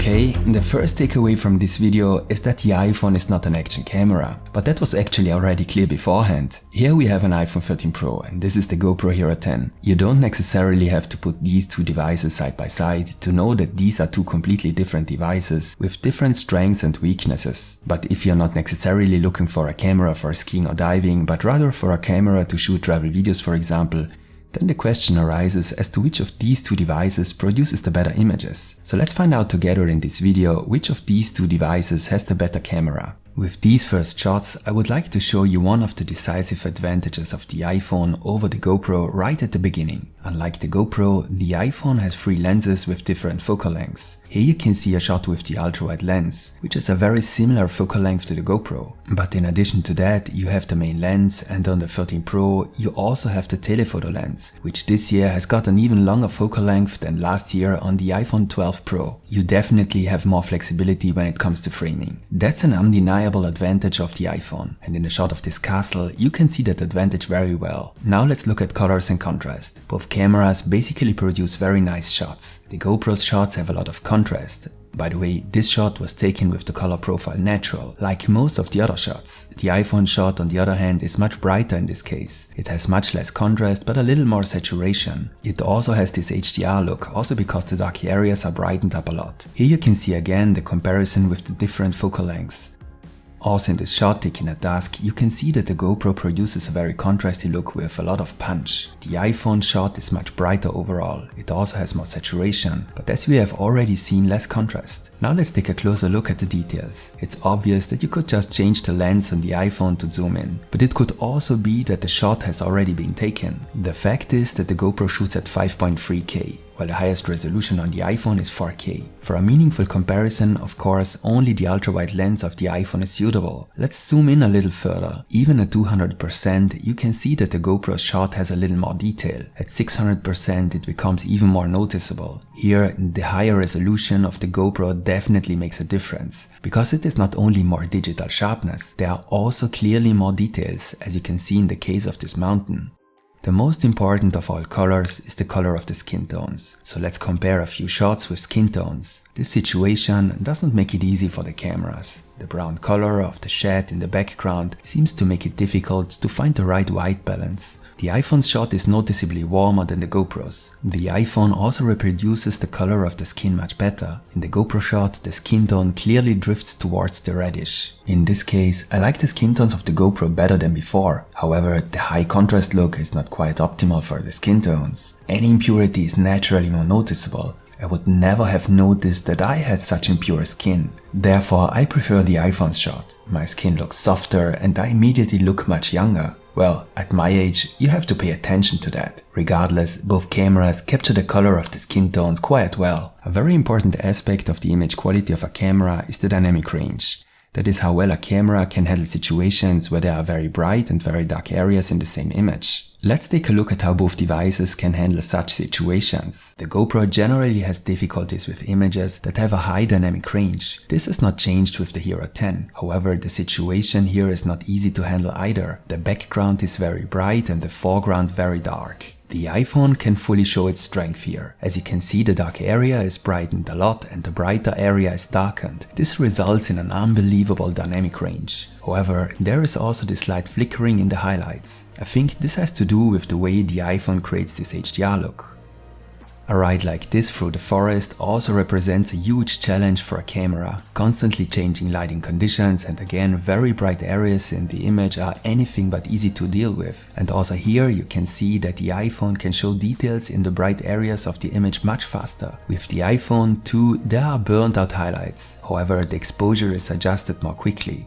Okay, the first takeaway from this video is that the iPhone is not an action camera, but that was actually already clear beforehand. Here we have an iPhone 13 Pro and this is the GoPro Hero 10. You don't necessarily have to put these two devices side by side to know that these are two completely different devices with different strengths and weaknesses. But if you're not necessarily looking for a camera for skiing or diving, but rather for a camera to shoot travel videos for example, then the question arises as to which of these two devices produces the better images. So let's find out together in this video which of these two devices has the better camera. With these first shots, I would like to show you one of the decisive advantages of the iPhone over the GoPro right at the beginning. Unlike the GoPro, the iPhone has 3 lenses with different focal lengths. Here you can see a shot with the ultra-wide lens, which has a very similar focal length to the GoPro. But in addition to that, you have the main lens, and on the 13 Pro you also have the telephoto lens, which this year has got an even longer focal length than last year on the iPhone 12 Pro. You definitely have more flexibility when it comes to framing. That's an undeniable advantage of the iPhone, and in the shot of this castle you can see that advantage very well. Now let's look at colors and contrast. Both cameras basically produce very nice shots. The GoPro's shots have a lot of contrast. By the way, this shot was taken with the color profile natural, like most of the other shots. The iPhone shot on the other hand is much brighter in this case. It has much less contrast but a little more saturation. It also has this HDR look, also because the dark areas are brightened up a lot. Here you can see again the comparison with the different focal lengths. Also in this shot taken at dusk, you can see that the GoPro produces a very contrasty look with a lot of punch. The iPhone shot is much brighter overall. It also has more saturation, but as we have already seen, less contrast. Now let's take a closer look at the details. It's obvious that you could just change the lens on the iPhone to zoom in, but it could also be that the shot has already been taken. The fact is that the GoPro shoots at 5.3K. while the highest resolution on the iPhone is 4K. For a meaningful comparison, of course, only the ultra-wide lens of the iPhone is suitable. Let's zoom in a little further. Even at 200%, you can see that the GoPro shot has a little more detail. At 600%, it becomes even more noticeable. Here, the higher resolution of the GoPro definitely makes a difference. Because it is not only more digital sharpness, there are also clearly more details, as you can see in the case of this mountain. The most important of all colors is the color of the skin tones. So let's compare a few shots with skin tones. This situation doesn't make it easy for the cameras. The brown color of the shed in the background seems to make it difficult to find the right white balance. The iPhone's shot is noticeably warmer than the GoPro's. The iPhone also reproduces the color of the skin much better. In the GoPro shot, the skin tone clearly drifts towards the reddish. In this case, I like the skin tones of the GoPro better than before. However, the high contrast look is not quite optimal for the skin tones. Any impurity is naturally more noticeable. I would never have noticed that I had such impure skin. Therefore, I prefer the iPhone's shot. My skin looks softer and I immediately look much younger. Well, at my age, you have to pay attention to that. Regardless, both cameras capture the color of the skin tones quite well. A very important aspect of the image quality of a camera is the dynamic range. That is how well a camera can handle situations where there are very bright and very dark areas in the same image. Let's take a look at how both devices can handle such situations. The GoPro generally has difficulties with images that have a high dynamic range. This has not changed with the Hero 10. However, the situation here is not easy to handle either. The background is very bright and the foreground very dark. The iPhone can fully show its strength here. As you can see, the dark area is brightened a lot and the brighter area is darkened. This results in an unbelievable dynamic range. However, there is also this slight flickering in the highlights. I think this has to do with the way the iPhone creates this HDR look. A ride like this through the forest also represents a huge challenge for a camera. Constantly changing lighting conditions and again very bright areas in the image are anything but easy to deal with. And also here you can see that the iPhone can show details in the bright areas of the image much faster. With the iPhone 2 there are burnt out highlights. However, the exposure is adjusted more quickly.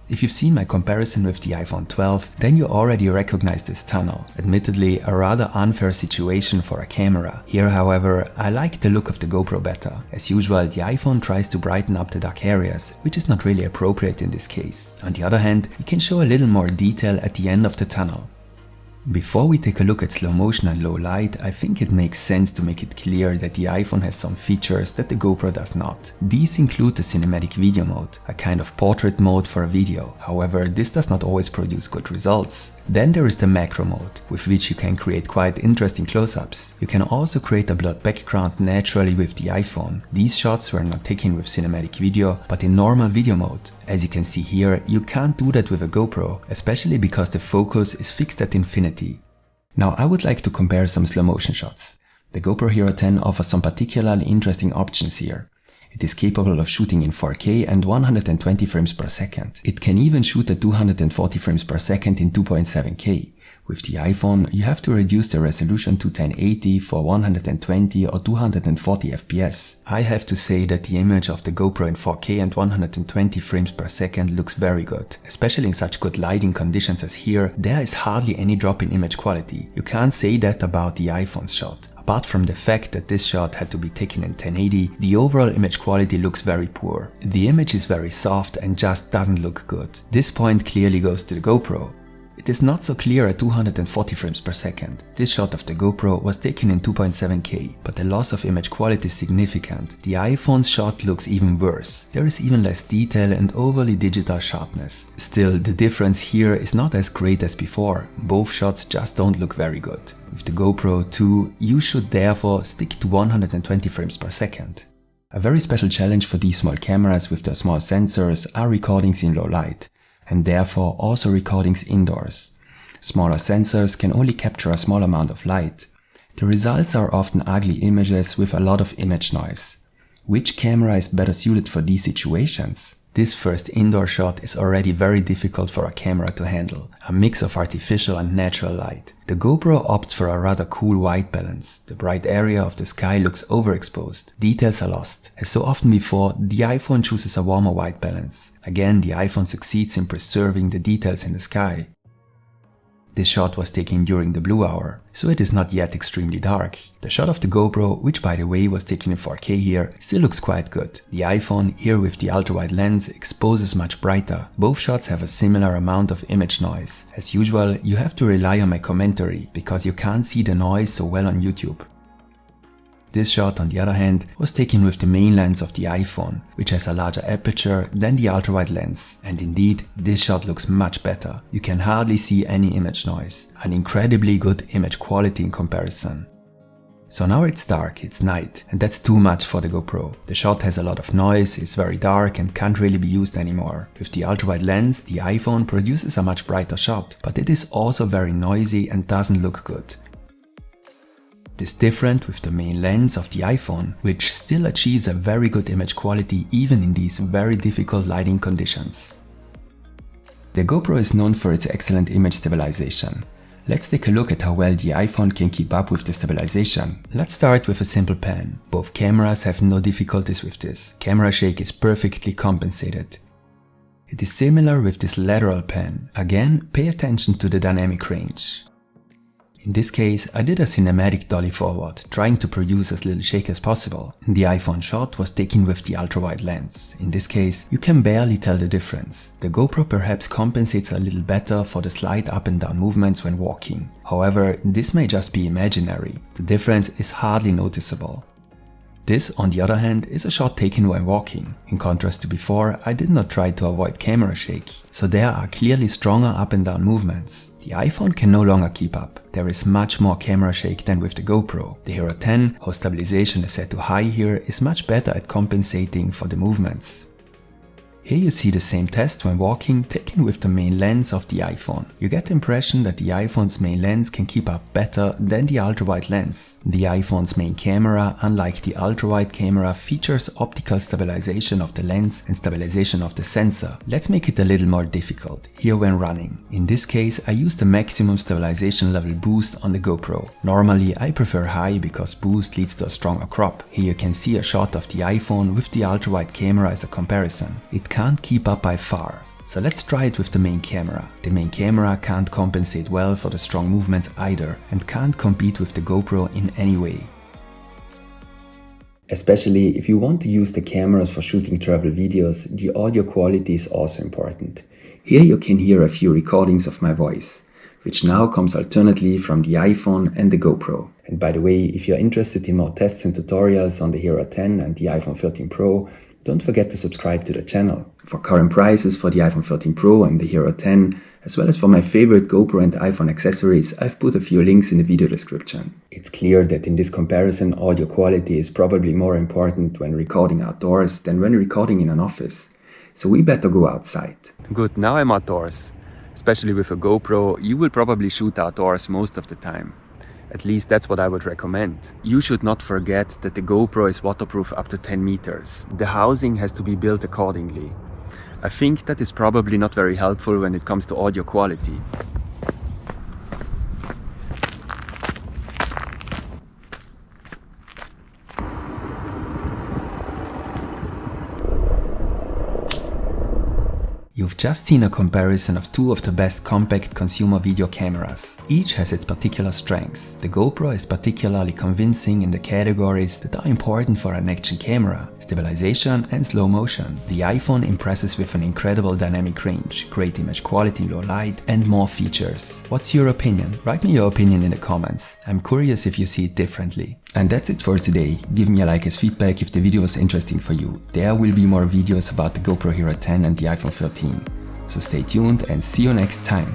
If you've seen my comparison with the iPhone 12, then you already recognize this tunnel. Admittedly, a rather unfair situation for a camera. Here, however, I like the look of the GoPro better. As usual, the iPhone tries to brighten up the dark areas, which is not really appropriate in this case. On the other hand, you can show a little more detail at the end of the tunnel. Before we take a look at slow motion and low light, I think it makes sense to make it clear that the iPhone has some features that the GoPro does not. These include the cinematic video mode, a kind of portrait mode for a video. However, this does not always produce good results. Then there is the macro mode, with which you can create quite interesting close-ups. You can also create a blurred background naturally with the iPhone. These shots were not taken with cinematic video, but in normal video mode. As you can see here, you can't do that with a GoPro, especially because the focus is fixed at infinity. Now I would like to compare some slow motion shots. The GoPro Hero 10 offers some particularly interesting options here. It is capable of shooting in 4K and 120 frames per second. It can even shoot at 240 frames per second in 2.7K. With the iPhone, you have to reduce the resolution to 1080 for 120 or 240 FPS. I have to say that the image of the GoPro in 4K and 120 frames per second looks very good. Especially in such good lighting conditions as here, there is hardly any drop in image quality. You can't say that about the iPhone's shot. Apart from the fact that this shot had to be taken in 1080, the overall image quality looks very poor. The image is very soft and just doesn't look good. This point clearly goes to the GoPro. It is not so clear at 240 frames per second. This shot of the GoPro was taken in 2.7K, but the loss of image quality is significant. The iPhone's shot looks even worse. There is even less detail and overly digital sharpness. Still, the difference here is not as great as before. Both shots just don't look very good. With the GoPro 2, you should therefore stick to 120 frames per second. A very special challenge for these small cameras with their small sensors are recordings in low light, and therefore also recordings indoors. Smaller sensors can only capture a small amount of light. The results are often ugly images with a lot of image noise. Which camera is better suited for these situations? This first indoor shot is already very difficult for a camera to handle, a mix of artificial and natural light. The GoPro opts for a rather cool white balance. The bright area of the sky looks overexposed. Details are lost. As so often before, the iPhone chooses a warmer white balance. Again, the iPhone succeeds in preserving the details in the sky. This shot was taken during the blue hour, so it is not yet extremely dark. The shot of the GoPro, which by the way was taken in 4K here, still looks quite good. The iPhone, here with the ultra-wide lens, exposes much brighter. Both shots have a similar amount of image noise. As usual, you have to rely on my commentary, because you can't see the noise so well on YouTube. This shot, on the other hand, was taken with the main lens of the iPhone, which has a larger aperture than the ultra-wide lens. And indeed, this shot looks much better. You can hardly see any image noise. An incredibly good image quality in comparison. So now it's dark, it's night, and that's too much for the GoPro. The shot has a lot of noise, is very dark and can't really be used anymore. With the ultra-wide lens, the iPhone produces a much brighter shot, but it is also very noisy and doesn't look good. It is different with the main lens of the iPhone, which still achieves a very good image quality even in these very difficult lighting conditions. The GoPro is known for its excellent image stabilization. Let's take a look at how well the iPhone can keep up with the stabilization. Let's start with a simple pan. Both cameras have no difficulties with this. Camera shake is perfectly compensated. It is similar with this lateral pan. Again, pay attention to the dynamic range. In this case, I did a cinematic dolly forward, trying to produce as little shake as possible. The iPhone shot was taken with the ultra-wide lens. In this case, you can barely tell the difference. The GoPro perhaps compensates a little better for the slight up and down movements when walking. However, this may just be imaginary. The difference is hardly noticeable. This, on the other hand, is a shot taken while walking. In contrast to before, I did not try to avoid camera shake, so there are clearly stronger up and down movements. The iPhone can no longer keep up. There is much more camera shake than with the GoPro. The Hero 10, whose stabilization is set to high here, is much better at compensating for the movements. Here you see the same test when walking, taken with the main lens of the iPhone. You get the impression that the iPhone's main lens can keep up better than the ultra-wide lens. The iPhone's main camera, unlike the ultra-wide camera, features optical stabilization of the lens and stabilization of the sensor. Let's make it a little more difficult, here when running. In this case, I use the maximum stabilization level boost on the GoPro. Normally, I prefer high because boost leads to a stronger crop. Here you can see a shot of the iPhone with the ultra-wide camera as a comparison. It can't keep up by far. So let's try it with the main camera. The main camera can't compensate well for the strong movements either and can't compete with the GoPro in any way. Especially if you want to use the cameras for shooting travel videos, the audio quality is also important. Here you can hear a few recordings of my voice. which now comes alternately from the iPhone and the GoPro. And by the way, if you're interested in more tests and tutorials on the Hero 10 and the iPhone 13 Pro, don't forget to subscribe to the channel. For current prices for the iPhone 13 Pro and the Hero 10, as well as for my favorite GoPro and iPhone accessories, I've put a few links in the video description. It's clear that in this comparison, audio quality is probably more important when recording outdoors than when recording in an office. So we better go outside. Good, now I'm outdoors. Especially with a GoPro, you will probably shoot outdoors most of the time. At least that's what I would recommend. You should not forget that the GoPro is waterproof up to 10 meters. The housing has to be built accordingly. I think that is probably not very helpful when it comes to audio quality. You've just seen a comparison of two of the best compact consumer video cameras. Each has its particular strengths. The GoPro is particularly convincing in the categories that are important for an action camera: stabilization and slow motion. The iPhone impresses with an incredible dynamic range, great image quality in low light, and more features. What's your opinion? Write me your opinion in the comments. I'm curious if you see it differently. And that's it for today. Give me a like as feedback if the video was interesting for you. There will be more videos about the GoPro Hero 10 and the iPhone 13. So stay tuned and see you next time.